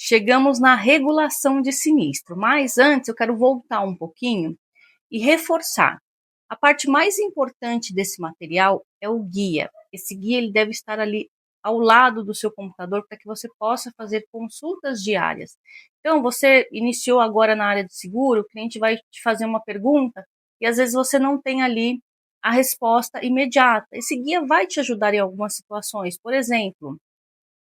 chegamos na regulação de sinistro, mas antes eu quero voltar um pouquinho e reforçar. A parte mais importante desse material é o guia. Esse guia ele deve estar ali ao lado do seu computador para que você possa fazer consultas diárias. Então, você iniciou agora na área de seguro, o cliente vai te fazer uma pergunta e às vezes você não tem ali a resposta imediata. Esse guia vai te ajudar em algumas situações. Por exemplo,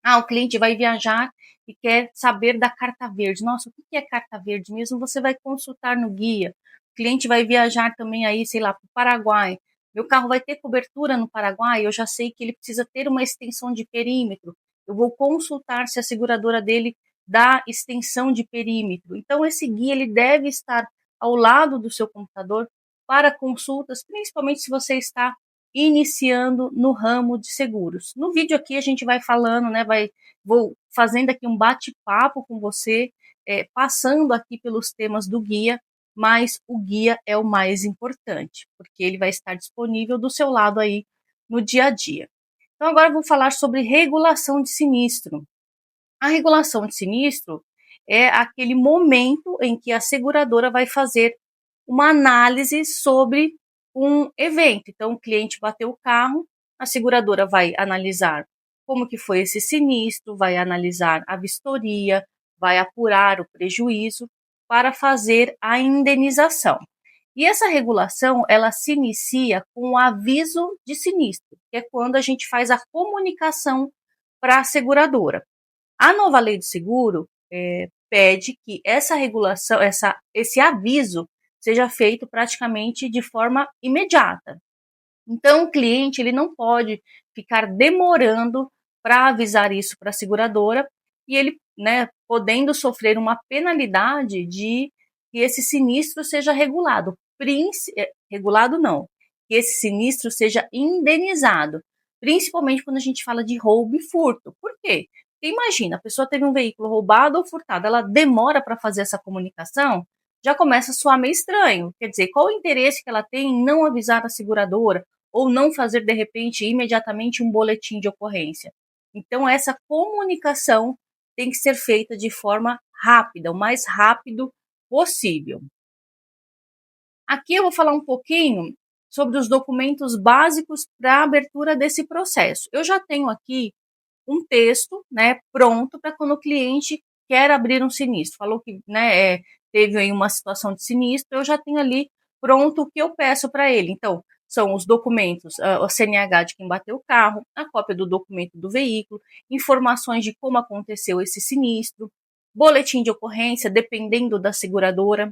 o cliente vai viajar e quer saber da carta verde. Nossa, o que é carta verde mesmo? Você vai consultar no guia. O cliente vai viajar também aí, sei lá, para o Paraguai. Meu carro vai ter cobertura no Paraguai, eu já sei que ele precisa ter uma extensão de perímetro. Eu vou consultar se a seguradora dele dá extensão de perímetro. Então, esse guia ele deve estar ao lado do seu computador para consultas, principalmente se você está iniciando no ramo de seguros. No vídeo aqui a gente vai falando, né, vou fazendo aqui um bate-papo com você, passando aqui pelos temas do guia, mas o guia é o mais importante, porque ele vai estar disponível do seu lado aí no dia a dia. Então agora eu vou falar sobre regulação de sinistro. A regulação de sinistro é aquele momento em que a seguradora vai fazer uma análise sobre um evento. Então, o cliente bateu o carro, a seguradora vai analisar como que foi esse sinistro, vai analisar a vistoria, vai apurar o prejuízo para fazer a indenização. E essa regulação, ela se inicia com o aviso de sinistro, que é quando a gente faz a comunicação para a seguradora. A nova lei do seguro pede que essa regulação, esse aviso seja feito praticamente de forma imediata. Então, o cliente ele não pode ficar demorando para avisar isso para a seguradora e ele, né, podendo sofrer uma penalidade de que esse sinistro seja regulado. Regulado não, que esse sinistro seja indenizado, principalmente quando a gente fala de roubo e furto. Por quê? Porque imagina, a pessoa teve um veículo roubado ou furtado, ela demora para fazer essa comunicação, já começa a soar meio estranho. Quer dizer, qual o interesse que ela tem em não avisar a seguradora ou não fazer, de repente, imediatamente um boletim de ocorrência? Então, essa comunicação tem que ser feita de forma rápida, o mais rápido possível. Aqui eu vou falar um pouquinho sobre os documentos básicos para a abertura desse processo. Eu já tenho aqui um texto, né, pronto para quando o cliente quer abrir um sinistro. Falou que, né, teve aí uma situação de sinistro, eu já tenho ali pronto o que eu peço para ele. Então, são os documentos, o CNH de quem bateu o carro, a cópia do documento do veículo, informações de como aconteceu esse sinistro, boletim de ocorrência, dependendo da seguradora.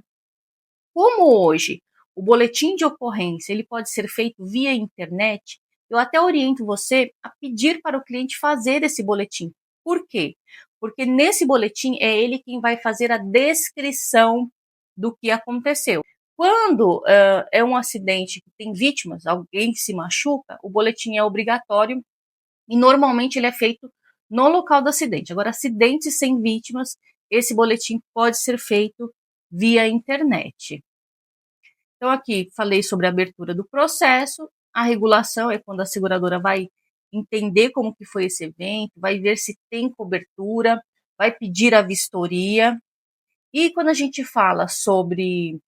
Como hoje o boletim de ocorrência ele pode ser feito via internet, eu até oriento você a pedir para o cliente fazer esse boletim. Por quê? Porque nesse boletim é ele quem vai fazer a descrição do que aconteceu. Quando é um acidente que tem vítimas, alguém que se machuca, o boletim é obrigatório e normalmente ele é feito no local do acidente. Agora, acidentes sem vítimas, esse boletim pode ser feito via internet. Então, aqui falei sobre a abertura do processo, a regulação é quando a seguradora vai entender como que foi esse evento, vai ver se tem cobertura, vai pedir a vistoria. E quando a gente fala sobre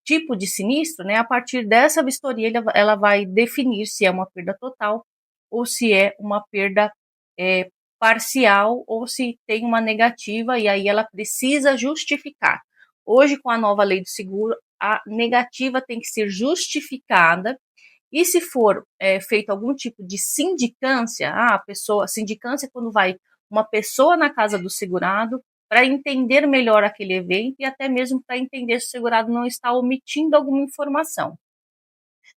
tipo de sinistro, né, a partir dessa vistoria ela vai definir se é uma perda total ou se é uma perda parcial ou se tem uma negativa e aí ela precisa justificar. Hoje, com a nova lei do seguro, a negativa tem que ser justificada e se for feito algum tipo de sindicância, sindicância é quando vai uma pessoa na casa do segurado para entender melhor aquele evento e até mesmo para entender se o segurado não está omitindo alguma informação.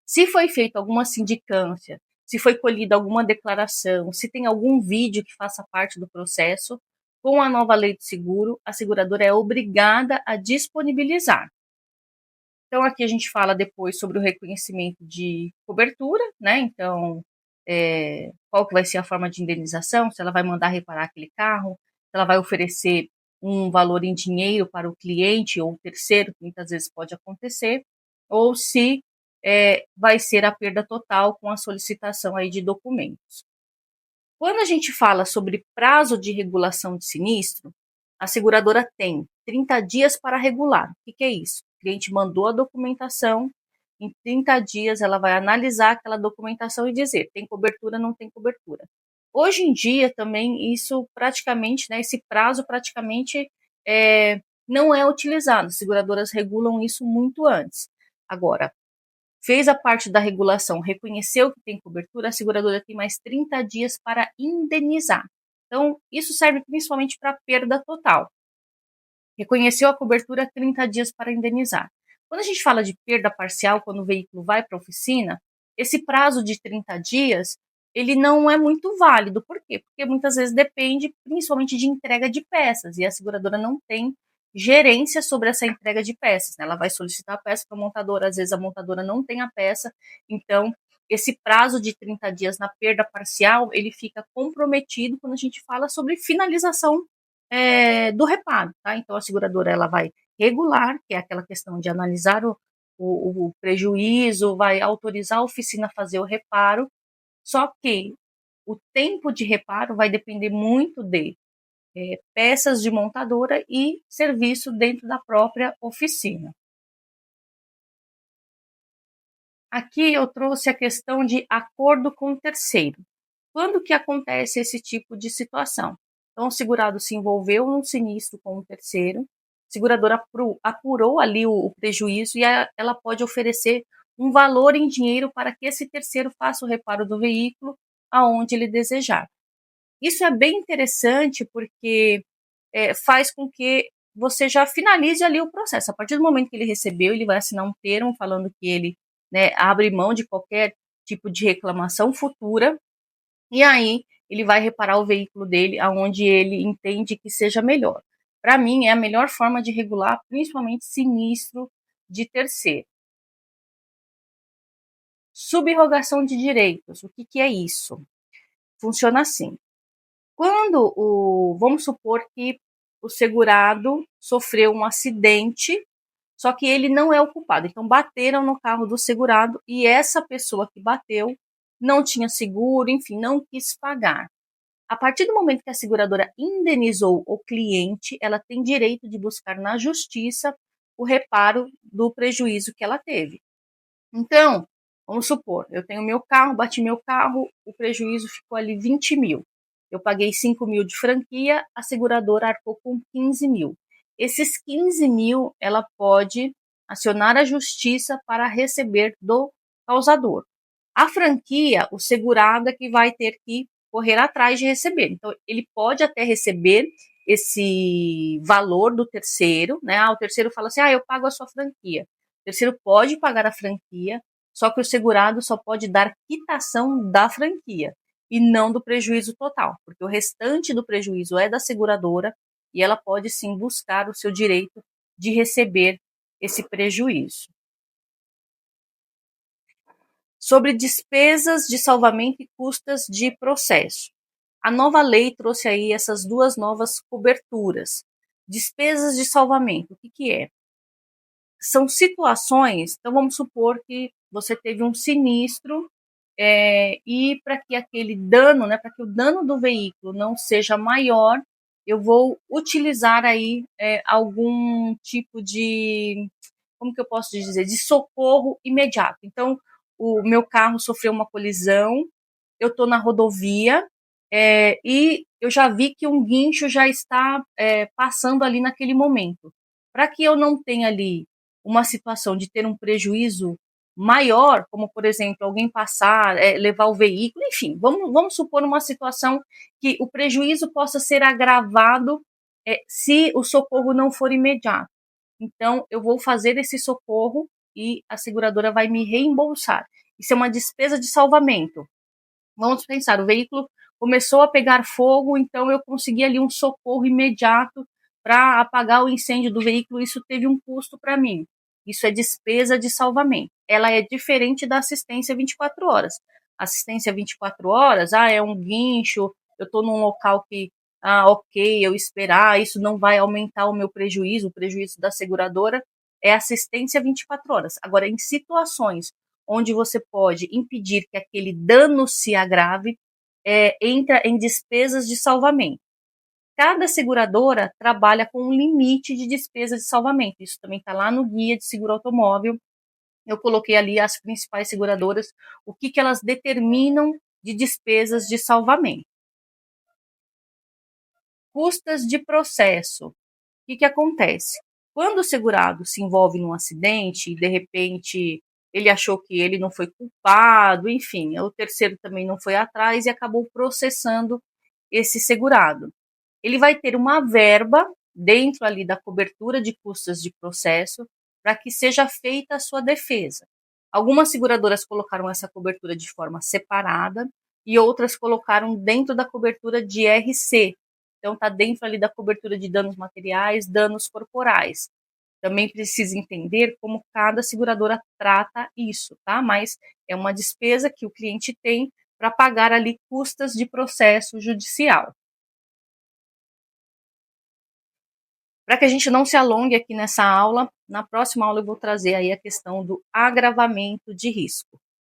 Se foi feita alguma sindicância, se foi colhida alguma declaração, se tem algum vídeo que faça parte do processo, com a nova lei do seguro, a seguradora é obrigada a disponibilizar. Então, aqui a gente fala depois sobre o reconhecimento de cobertura, né? Então, qual que vai ser a forma de indenização, se ela vai mandar reparar aquele carro, se ela vai oferecer um valor em dinheiro para o cliente ou terceiro, que muitas vezes pode acontecer, ou se vai ser a perda total com a solicitação aí de documentos. Quando a gente fala sobre prazo de regulação de sinistro, a seguradora tem 30 dias para regular. O que é isso? O cliente mandou a documentação, em 30 dias ela vai analisar aquela documentação e dizer tem cobertura, não tem cobertura. Hoje em dia também isso praticamente, né, esse prazo praticamente não é utilizado. As seguradoras regulam isso muito antes. Agora, fez a parte da regulação, reconheceu que tem cobertura, a seguradora tem mais 30 dias para indenizar. Então, isso serve principalmente para perda total. Reconheceu a cobertura, 30 dias para indenizar. Quando a gente fala de perda parcial, quando o veículo vai para a oficina, esse prazo de 30 dias, ele não é muito válido. Por quê? Porque muitas vezes depende principalmente de entrega de peças, e a seguradora não tem gerência sobre essa entrega de peças, né? Ela vai solicitar a peça para a montadora, às vezes a montadora não tem a peça, então esse prazo de 30 dias na perda parcial, ele fica comprometido quando a gente fala sobre finalização do reparo, tá? Então a seguradora ela vai regular, que é aquela questão de analisar o prejuízo, vai autorizar a oficina a fazer o reparo, só que o tempo de reparo vai depender muito de peças de montadora e serviço dentro da própria oficina. Aqui eu trouxe a questão de acordo com o terceiro. Quando que acontece esse tipo de situação? Então, o segurado se envolveu num sinistro com um terceiro, a seguradora apurou ali o prejuízo e ela pode oferecer um valor em dinheiro para que esse terceiro faça o reparo do veículo aonde ele desejar. Isso é bem interessante porque faz com que você já finalize ali o processo. A partir do momento que ele recebeu, ele vai assinar um termo falando que ele, né, abre mão de qualquer tipo de reclamação futura, e aí ele vai reparar o veículo dele aonde ele entende que seja melhor. Para mim, é a melhor forma de regular, principalmente sinistro de terceiro. Subrogação de direitos. O que é isso? Funciona assim. Vamos supor que o segurado sofreu um acidente, só que ele não é o culpado. Então, bateram no carro do segurado e essa pessoa que bateu não tinha seguro, enfim, não quis pagar. A partir do momento que a seguradora indenizou o cliente, ela tem direito de buscar na justiça o reparo do prejuízo que ela teve. Então, vamos supor, eu tenho meu carro, bati meu carro, o prejuízo ficou ali 20 mil. Eu paguei 5 mil de franquia, a seguradora arcou com 15 mil. Esses 15 mil, ela pode acionar a justiça para receber do causador. A franquia, o segurado é que vai ter que correr atrás de receber. Então, ele pode até receber esse valor do terceiro, né? O terceiro fala assim, eu pago a sua franquia. O terceiro pode pagar a franquia, só que o segurado só pode dar quitação da franquia e não do prejuízo total, porque o restante do prejuízo é da seguradora e ela pode sim buscar o seu direito de receber esse prejuízo. Sobre despesas de salvamento e custas de processo. A nova lei trouxe aí essas duas novas coberturas. Despesas de salvamento, o que é? São situações, então vamos supor que você teve um sinistro e para que aquele dano, né, para que o dano do veículo não seja maior, eu vou utilizar aí algum tipo de, como que eu posso dizer, de socorro imediato. Então, o meu carro sofreu uma colisão, eu estou na rodovia e eu já vi que um guincho já está passando ali naquele momento. Para que eu não tenha ali uma situação de ter um prejuízo maior, como por exemplo, alguém passar, levar o veículo, enfim, vamos supor uma situação que o prejuízo possa ser agravado se o socorro não for imediato. Então, eu vou fazer esse socorro e a seguradora vai me reembolsar. Isso é uma despesa de salvamento. Vamos pensar, o veículo começou a pegar fogo, então eu consegui ali um socorro imediato para apagar o incêndio do veículo, isso teve um custo para mim. Isso é despesa de salvamento. Ela é diferente da assistência 24 horas. Assistência 24 horas, é um guincho, eu estou num local que, ok, eu esperar, isso não vai aumentar o prejuízo da seguradora, é assistência 24 horas. Agora, em situações onde você pode impedir que aquele dano se agrave, entra em despesas de salvamento. cada seguradora trabalha com um limite de despesas de salvamento. Isso também está lá no guia de seguro automóvel. Eu coloquei ali as principais seguradoras, o que elas determinam de despesas de salvamento. Custas de processo. O que acontece? Quando o segurado se envolve num acidente e, de repente, ele achou que ele não foi culpado, enfim, o terceiro também não foi atrás e acabou processando esse segurado. Ele vai ter uma verba dentro ali da cobertura de custas de processo para que seja feita a sua defesa. Algumas seguradoras colocaram essa cobertura de forma separada e outras colocaram dentro da cobertura de RC. Então está dentro ali da cobertura de danos materiais, danos corporais. Também precisa entender como cada seguradora trata isso, tá? Mas é uma despesa que o cliente tem para pagar ali custas de processo judicial. Para que a gente não se alongue aqui nessa aula, na próxima aula eu vou trazer aí a questão do agravamento de risco.